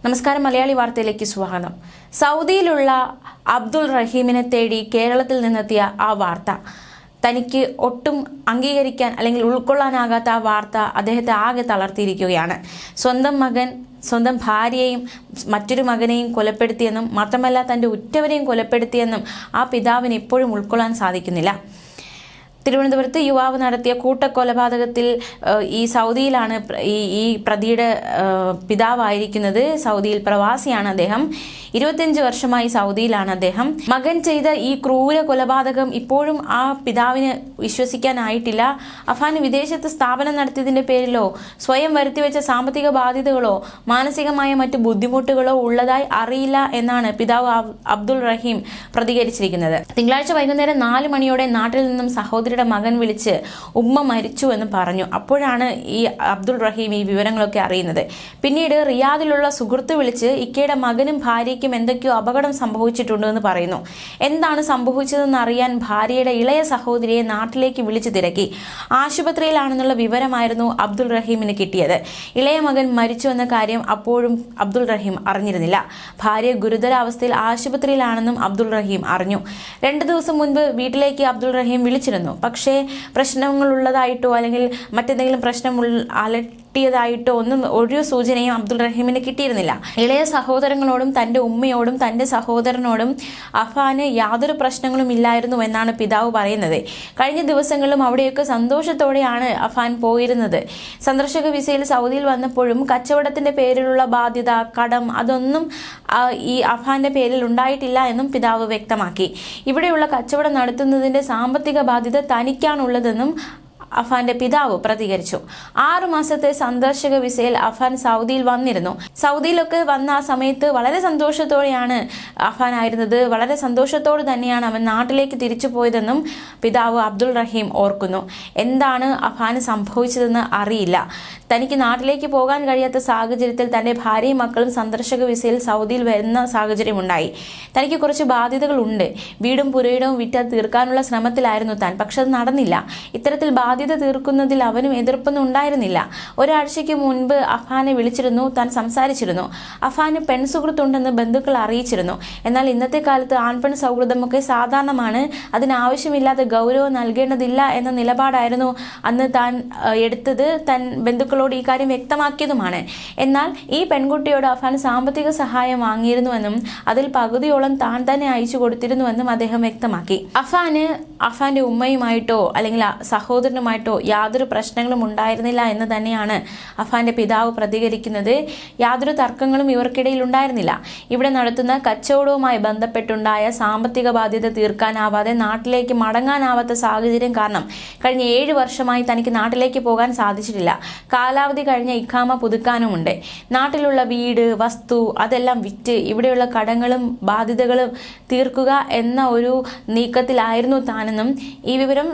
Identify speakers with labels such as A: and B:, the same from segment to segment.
A: നമസ്കാരം, മലയാളി വാർത്തയിലേക്ക് സ്വാഗതം. സൗദിയിലുള്ള അബ്ദുൾ റഹീമിനെ തേടി കേരളത്തിൽ നിന്നെത്തിയ ആ വാർത്ത തനിക്ക് ഒട്ടും അംഗീകരിക്കാൻ അല്ലെങ്കിൽ ഉൾക്കൊള്ളാനാകാത്ത ആ വാർത്ത അദ്ദേഹത്തെ ആകെ തളർത്തിയിരിക്കുകയാണ്. സ്വന്തം ഭാര്യയെയും മറ്റൊരു മകനെയും കൊലപ്പെടുത്തിയെന്നും മാത്രമല്ല തൻ്റെ ഉറ്റവരെയും കൊലപ്പെടുത്തിയെന്നും ആ പിതാവിന് ഇപ്പോഴും ഉൾക്കൊള്ളാൻ സാധിക്കുന്നില്ല. തിരുവനന്തപുരത്ത് യുവാവ് നടത്തിയ കൂട്ടക്കൊലപാതകത്തിൽ ഈ സൗദിയിലാണ് ഈ പ്രതിയുടെ പിതാവായിരിക്കുന്നത്. സൗദിയിൽ പ്രവാസിയാണ് അദ്ദേഹം. 25 വർഷമായി സൗദിയിലാണ് അദ്ദേഹം. മകൻ ചെയ്ത ഈ ക്രൂര കൊലപാതകം ഇപ്പോഴും ആ പിതാവിന് വിശ്വസിക്കാനായിട്ടില്ല. അഫാന് വിദേശത്ത് സ്ഥാപനം നടത്തിയതിന്റെ പേരിലോ സ്വയം വരുത്തിവെച്ച സാമ്പത്തിക ബാധ്യതകളോ മാനസികമായ മറ്റു ബുദ്ധിമുട്ടുകളോ ഉള്ളതായി അറിയില്ല എന്നാണ് പിതാവ് അബ്ദുൾ റഹീം പ്രതികരിച്ചിരിക്കുന്നത്. തിങ്കളാഴ്ച വൈകുന്നേരം 4 മണിയോടെ നാട്ടിൽ നിന്നും സഹോദരിയുടെ മകൻ വിളിച്ച് ഉമ്മ മരിച്ചു എന്ന് പറഞ്ഞു. അപ്പോഴാണ് ഈ അബ്ദുൾ റഹീം ഈ വിവരങ്ങളൊക്കെ അറിയുന്നത്. പിന്നീട് റിയാദിലുള്ള സുഹൃത്ത് വിളിച്ച് ഇക്കയുടെ മകനും ഭാര്യയ്ക്കും എന്തൊക്കെയോ അപകടം സംഭവിച്ചിട്ടുണ്ട് എന്ന് പറയുന്നു. എന്താണ് സംഭവിച്ചതെന്ന് അറിയാൻ ഭാര്യയുടെ ഇളയ സഹോദരിയെ നാട്ടിലേക്ക് വിളിച്ചു തിരക്കി. ആശുപത്രിയിലാണെന്നുള്ള വിവരമായിരുന്നു അബ്ദുൾ റഹീമിന് കിട്ടിയത്. ഇളയ മകൻ മരിച്ചു എന്ന കാര്യം അപ്പോഴും അബ്ദുൾ റഹീം അറിഞ്ഞിരുന്നില്ല. ഭാര്യ ഗുരുതരാവസ്ഥയിൽ ആശുപത്രിയിലാണെന്നും അബ്ദുൾ റഹീം അറിഞ്ഞു. 2 ദിവസം മുൻപ് വീട്ടിലേക്ക് അബ്ദുൾ റഹീം വിളിച്ചിരുന്നു. പക്ഷേ പ്രശ്നങ്ങളുള്ളതായിട്ടോ അല്ലെങ്കിൽ മറ്റെന്തെങ്കിലും പ്രശ്നം അലട്ടിയതായിട്ടോ ഒന്നും ഒരു സൂചനയും അബ്ദുൾ റഹീമിന് കിട്ടിയിരുന്നില്ല. ഇളയ സഹോദരങ്ങളോടും തൻ്റെ ഉമ്മയോടും തൻ്റെ സഹോദരനോടും അഫാന് യാതൊരു പ്രശ്നങ്ങളും ഇല്ലായിരുന്നു എന്നാണ് പിതാവ് പറയുന്നത്. കഴിഞ്ഞ ദിവസങ്ങളിലും അവിടെയൊക്കെ സന്തോഷത്തോടെയാണ് അഫാൻ പോയിരുന്നത്. സന്ദർശക വിസയിൽ സൗദിയിൽ വന്നപ്പോഴും കച്ചവടത്തിന്റെ പേരിലുള്ള ബാധ്യത, കടം അതൊന്നും ഈ അഫാന്റെ പേരിൽ ഉണ്ടായിട്ടില്ല എന്നും പിതാവ് വ്യക്തമാക്കി. ഇവിടെയുള്ള കച്ചവടം നടത്തുന്നതിന്റെ സാമ്പത്തിക ബാധ്യത തനിക്കാണുള്ളതെന്നും അഫാന്റെ പിതാവ് പ്രതികരിച്ചു. 6 മാസത്തെ സന്ദർശക വിസയിൽ അഫാൻ സൗദിയിൽ വന്നിരുന്നു. സൗദിയിലൊക്കെ വന്ന ആ സമയത്ത് വളരെ സന്തോഷത്തോടെയാണ് അഫാൻ ആയിരുന്നത്. വളരെ സന്തോഷത്തോടെ തന്നെയാണ് അവൻ നാട്ടിലേക്ക് തിരിച്ചു പോയതെന്നും പിതാവ് അബ്ദുൾ റഹീം ഓർക്കുന്നു. എന്താണ് അഫാന് സംഭവിച്ചതെന്ന് അറിയില്ല. തനിക്ക് നാട്ടിലേക്ക് പോകാൻ കഴിയാത്ത സാഹചര്യത്തിൽ തൻ്റെ ഭാര്യയും മക്കളും സന്ദർശക വിസയിൽ സൗദിയിൽ വരുന്ന സാഹചര്യമുണ്ടായി. തനിക്ക് കുറച്ച് ബാധ്യതകളുണ്ട്. വീടും പുരയിടവും വിറ്റ് തീർക്കാനുള്ള ശ്രമത്തിലായിരുന്നു താൻ. പക്ഷെ അത് നടന്നില്ല. ഇത്തരത്തിൽ ബാധ്യത തീർക്കുന്നതിൽ അവനും എതിർപ്പൊന്നും ഉണ്ടായിരുന്നില്ല. ഒരാഴ്ചയ്ക്ക് മുൻപ് അഫാനെ വിളിച്ചിരുന്നു. താൻ സംസാരിച്ചിരുന്നു. അഫാന് പെൺസുഹൃത്തുണ്ടെന്ന് ബന്ധുക്കൾ അറിയിച്ചിരുന്നു. എന്നാൽ ഇന്നത്തെ കാലത്ത് ആൺപെൺ സൗഹൃദമൊക്കെ സാധാരണമാണ്. അതിനാവശ്യമില്ലാതെ ഗൗരവം നൽകേണ്ടതില്ല എന്ന നിലപാടായിരുന്നു അന്ന് താൻ എടുത്തത്. താൻ ബന്ധുക്കളോട് ഈ കാര്യം വ്യക്തമാക്കിയതുമാണ്. എന്നാൽ ഈ പെൺകുട്ടിയോട് അഫാൻ സാമ്പത്തിക സഹായം വാങ്ങിയിരുന്നുവെന്നും അതിൽ പകുതിയോളം താൻ തന്നെ അയച്ചു കൊടുത്തിരുന്നുവെന്നും അദ്ദേഹം വ്യക്തമാക്കി. അഫാന്റെ ഉമ്മയുമായിട്ടോ അല്ലെങ്കിൽ സഹോദരനുമായിട്ടോ യാതൊരു പ്രശ്നങ്ങളും ഉണ്ടായിരുന്നില്ല എന്ന് തന്നെയാണ് അഫാന്റെ പിതാവ് പ്രതികരിക്കുന്നത്. യാതൊരു തർക്കങ്ങളും ഇവർക്കിടയിൽ ഉണ്ടായിരുന്നില്ല. ഇവിടെ നടത്തുന്ന കച്ചവടവുമായി ബന്ധപ്പെട്ടുണ്ടായ സാമ്പത്തിക ബാധ്യത തീർക്കാനാവാതെ നാട്ടിലേക്ക് മടങ്ങാനാവാത്ത സാഹചര്യം കാരണം കഴിഞ്ഞ 7 വർഷമായി തനിക്ക് നാട്ടിലേക്ക് പോകാൻ സാധിച്ചിട്ടില്ല. കാലാവധി കഴിഞ്ഞ ഇഖാമ പുതുക്കാനുമുണ്ട്. നാട്ടിലുള്ള വീട്, വസ്തു അതെല്ലാം വിറ്റ് ഇവിടെയുള്ള കടങ്ങളും ബാധ്യതകളും തീർക്കുക എന്ന ഒരു നീക്കത്തിലായിരുന്നു താനെന്നും ഈ വിവരം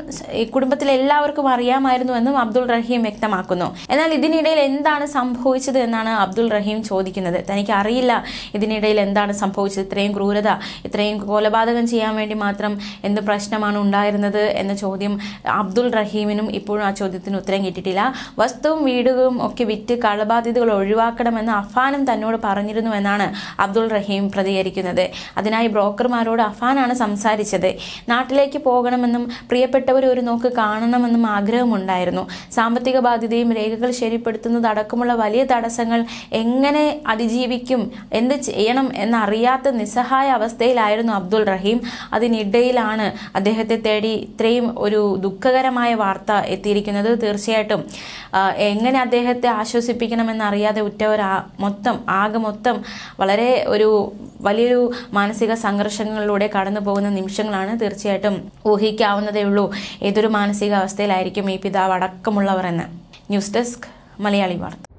A: കുടുംബത്തിലെ എല്ലാവർക്കും അറിയാമായിരുന്നുവെന്നും അബ്ദുൾ റഹീം വ്യക്തമാക്കുന്നു. എന്നാൽ ഇതിനിടയിൽ എന്താണ് സംഭവിച്ചത് എന്നാണ് അബ്ദുൾ റഹീം ചോദിക്കുന്നത്. തനിക്ക് അറിയില്ല ഇതിനിടയിൽ എന്താണ് സംഭവിച്ചത്. ഇത്രയും ക്രൂരത, ഇത്രയും കൊലപാതകം ചെയ്യാൻ വേണ്ടി മാത്രം എന്ത് പ്രശ്നമാണ് ഉണ്ടായിരുന്നത് എന്ന ചോദ്യം അബ്ദുൾ റഹീമിനും ഇപ്പോഴും ആ ചോദ്യത്തിന് ഉത്തരം കിട്ടിയിട്ടില്ല. വസ്തുവും വീടുകളും ഒക്കെ വിറ്റ് കടബാധ്യതകൾ ഒഴിവാക്കണമെന്ന് അഫാനും തന്നോട് പറഞ്ഞിരുന്നു എന്നാണ് അബ്ദുൾ റഹീം പ്രതികരിക്കുന്നത്. അതിനായി ബ്രോക്കർമാരോട് അഫാനാണ് സംസാരിച്ചത്. നാട്ടിലേക്ക് പോകണമെന്നും പ്രിയപ്പെട്ടവർ ഒരു നോക്ക് കാണണമെന്നും ആഗ്രഹമുണ്ടായിരുന്നു. സാമ്പത്തിക ബാധ്യതയും രേഖകൾ ശരിപ്പെടുത്തുന്നതടക്കമുള്ള വലിയ തടസ്സങ്ങൾ എങ്ങനെ അതിജീവിക്കും, എന്ത് ചെയ്യണം എന്നറിയാത്ത നിസ്സഹായ അവസ്ഥയിലായിരുന്നു അബ്ദുൾ റഹീം. അതിനിടയിലാണ് അദ്ദേഹത്തെ തേടി ഇത്രയും ഒരു ദുഃഖകരമായ വാർത്ത എത്തിയിരിക്കുന്നത്. തീർച്ചയായിട്ടും എങ്ങനെ അദ്ദേഹത്തെ ആശ്വസിപ്പിക്കണമെന്നറിയാതെ ഉറ്റവർ ആകെ മൊത്തം വളരെ വലിയൊരു മാനസിക സംഘർഷങ്ങളിലൂടെ കടന്നു പോകുന്ന നിമിഷങ്ങളാണ്. തീർച്ചയായിട്ടും ഊഹിക്കാവുന്നതേ ഉള്ളൂ ഏതൊരു മാനസികാവസ്ഥയിലായിരിക്കും ഈ പിതാവ് അടക്കമുള്ളവർ എന്ന്. ന്യൂസ് ഡെസ്ക്, മലയാളി വാർത്ത.